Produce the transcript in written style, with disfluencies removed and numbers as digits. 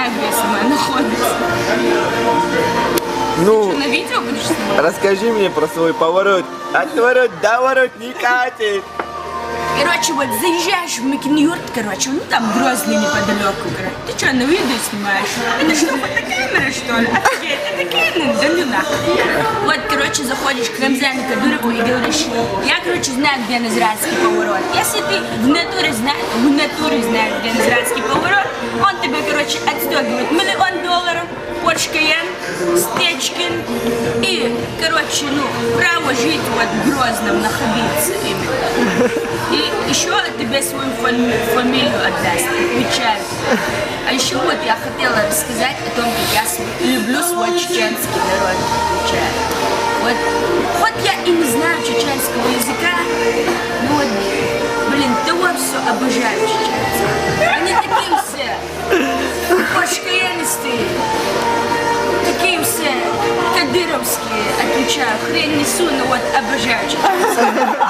знаю, где я сама находится. Ну, Ты на видео будешь снимать? расскажи мне про свой поворот. Отворот, доворот не катит. Короче, вот заезжаешь в Макинюрт, короче, ну там Грозный неподалеку, короче. Ты что, на видео снимаешь? Это что, фотокамера, что ли? Офигеть, это Canon, да ну нахуй. Вот, короче, заходишь к Рамзану Кадырову и говоришь, я, короче, знаю, где Назратский поворот. Если ты в натуре знаешь, где Назратский поворот, он тебе, короче, отстегивает $1 000 000, Porsche Cayenne, Стечкин и, короче, ну, право жить вот в Грозном, находиться именно. И еще тебе свою фамилию отдаст, отвечаю. А еще вот я хотела рассказать о том, как я люблю свой чеченский народ, отвечаю. Вот, хоть я и не знаю чеченского языка, но вот, блин, того все обожаю чеченцев. Они такие все пошкаянистые, такие все кадыровские, отвечаю. Хрень несу, но вот обожаю чеченцев.